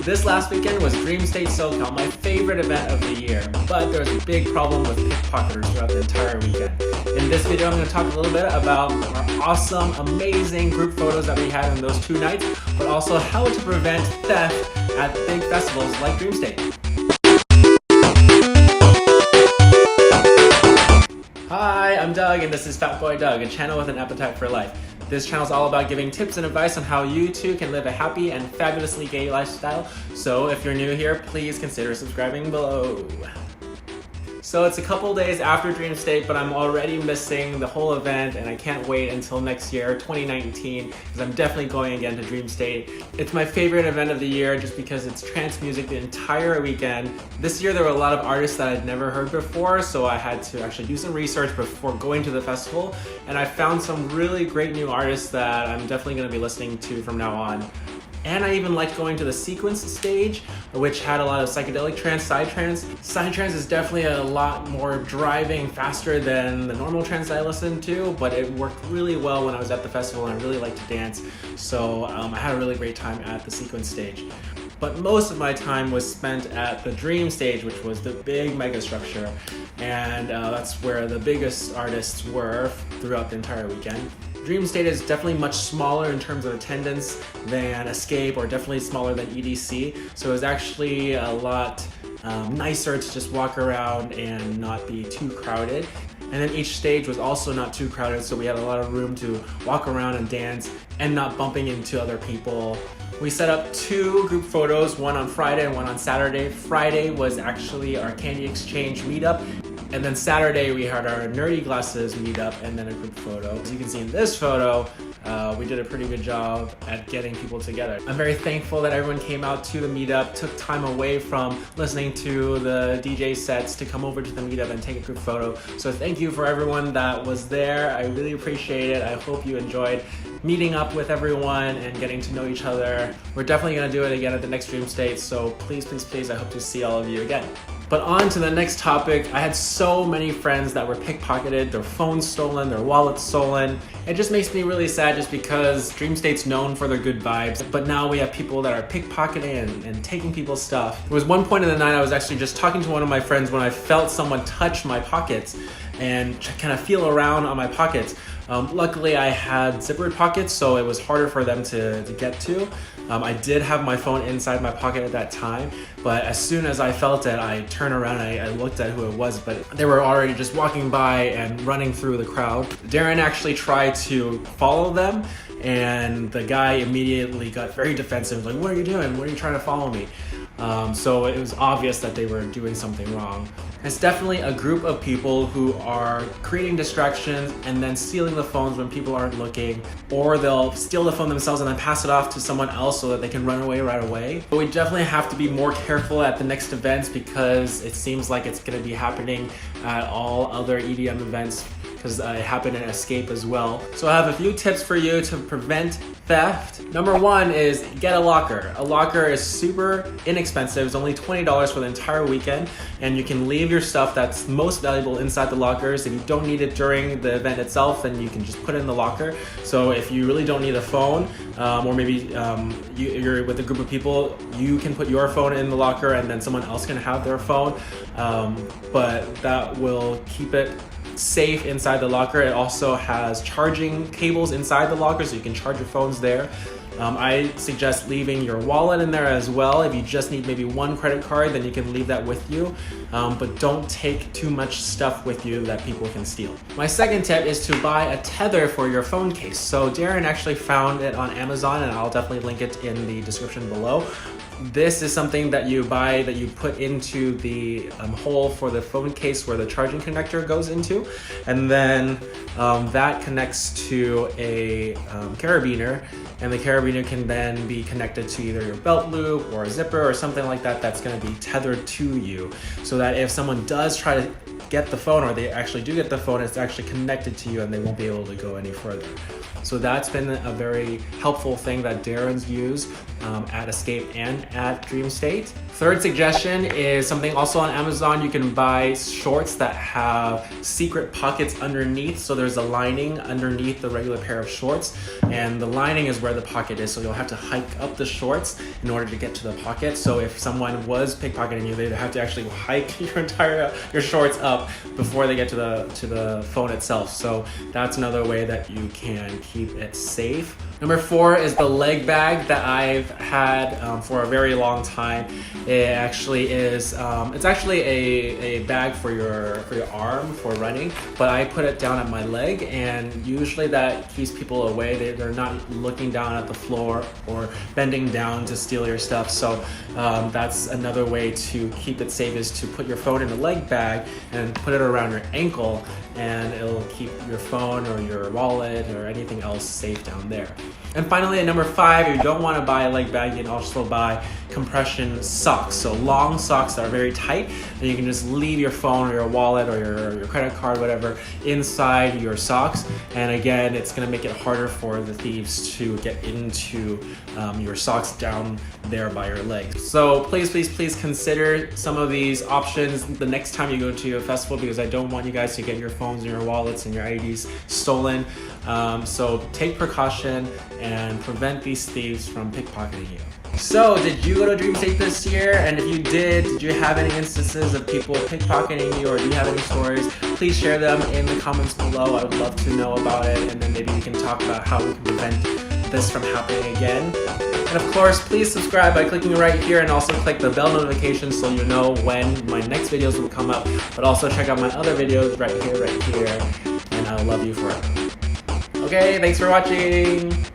This last weekend was Dreamstate Socal, my favorite event of the year, but there was a big problem with pickpocketers throughout the entire weekend. In this video, I'm going to talk a little bit about our awesome, amazing group photos that we had on those 2 nights, but also how to prevent theft at big festivals like Dreamstate. Hi, I'm Doug, and this is FatBoyDoug, a channel with an appetite for life. This channel is all about giving tips and advice on how you too can live a happy and fabulously gay lifestyle. So if you're new here, please consider subscribing below. So it's a couple days after Dreamstate, but I'm already missing the whole event and I can't wait until next year, 2019, because I'm definitely going again to Dreamstate. It's my favorite event of the year just because it's trance music the entire weekend. This year there were a lot of artists that I'd never heard before, so I had to actually do some research before going to the festival, and I found some really great new artists that I'm definitely going to be listening to from now on. And I even liked going to the sequence stage, which had a lot of psychedelic trance, psytrance. Psytrance is definitely a lot more driving, faster than the normal trance that I listen to, but it worked really well when I was at the festival and I really liked to dance. So I had a really great time at the sequence stage. But most of my time was spent at the Dream stage, which was the big mega structure. And that's where the biggest artists were throughout the entire weekend. Dreamstate is definitely much smaller in terms of attendance than Escape, or definitely smaller than EDC. So it was actually a lot nicer to just walk around and not be too crowded. And then each stage was also not too crowded, so we had a lot of room to walk around and dance and not bumping into other people. We set up 2 group photos, one on Friday and one on Saturday. Friday was actually our candy exchange meetup. And then Saturday we had our nerdy glasses meetup and then a group photo. As you can see in this photo, we did a pretty good job at getting people together. I'm very thankful that everyone came out to the meetup, took time away from listening to the DJ sets to come over to the meetup and take a group photo. So thank you for everyone that was there. I really appreciate it. I hope you enjoyed meeting up with everyone and getting to know each other. We're definitely gonna do it again at the next Dreamstate, so please, please, please, I hope to see all of you again. But on to the next topic. I had so many friends that were pickpocketed, their phones stolen, their wallets stolen. It just makes me really sad just because Dreamstate's known for their good vibes, but now we have people that are pickpocketing and taking people's stuff. There was one point in the night I was actually just talking to one of my friends when I felt someone touch my pockets and kind of feel around on my pockets. Luckily I had zippered pockets, so it was harder for them to get to. I did have my phone inside my pocket at that time, but as soon as I felt it, I turned around and I looked at who it was, but they were already just walking by and running through the crowd. Darren actually tried to follow them, and the guy immediately got very defensive, like, "What are you doing? What are you trying to follow me?" So it was obvious that they were doing something wrong. It's definitely a group of people who are creating distractions and then stealing the phones when people aren't looking, or they'll steal the phone themselves and then pass it off to someone else so that they can run away right away. But we definitely have to be more careful at the next events because it seems like it's going to be happening at all other EDM events, because it happened in Escape as well. So I have a few tips for you to prevent theft. Number 1 is get a locker. A locker is super inexpensive. It's only $20 for the entire weekend, and you can leave your stuff that's most valuable inside the lockers. If you don't need it during the event itself, then you can just put it in the locker. So if you really don't need a phone, or maybe you're with a group of people, you can put your phone in the locker and then someone else can have their phone, but that will keep it safe inside the locker. It also has charging cables inside the locker, so you can charge your phones there. I suggest leaving your wallet in there as well. If you just need maybe 1 credit card, then you can leave that with you, but don't take too much stuff with you that people can steal. My second tip is to buy a tether for your phone case. So Darren actually found it on Amazon, and I'll definitely link it in the description below. This is something that you buy, that you put into the hole for the phone case where the charging connector goes into, and then that connects to a carabiner, and the carabiner can then be connected to either your belt loop or a zipper or something like that that's going to be tethered to you, so that if someone does try to get the phone, or they actually do get the phone, it's actually connected to you and they won't be able to go any further. So that's been a very helpful thing that Darren's used, at Escape and at Dreamstate. Third suggestion is something also on Amazon. You can buy shorts that have secret pockets underneath. So there's a lining underneath the regular pair of shorts, and the lining is where the pocket is. So you'll have to hike up the shorts in order to get to the pocket. So if someone was pickpocketing you, they'd have to actually hike your shorts up before they get to the phone itself. So that's another way that you can keep it safe. Number 4 is the leg bag that I've had for a very long time. It actually is, it's actually a bag for your arm for running, but I put it down at my leg, and usually that keeps people away. They're not looking down at the floor or bending down to steal your stuff. So that's another way to keep it safe, is to put your phone in a leg bag and put it around your ankle, and it'll keep your phone or your wallet or anything else safe down there. And finally, at number 5, if you don't want to buy a leg bag, you can also buy compression socks. So long socks that are very tight, and you can just leave your phone or your wallet or your credit card, whatever, inside your socks. And again, it's going to make it harder for the thieves to get into your socks down there by your legs. So please consider some of these options the next time you go to a festival, because I don't want you guys to get your phones and your wallets and your IDs stolen. So take precaution and prevent these thieves from pickpocketing you. So, did you go to Dreamstate this year? And if you did you have any instances of people pickpocketing you, or do you have any stories? Please share them in the comments below. I would love to know about it, and then maybe we can talk about how we can prevent this from happening again. And of course, please subscribe by clicking right here, and also click the bell notification so you know when my next videos will come up. But also check out my other videos right here, and I love you forever. Okay, thanks for watching.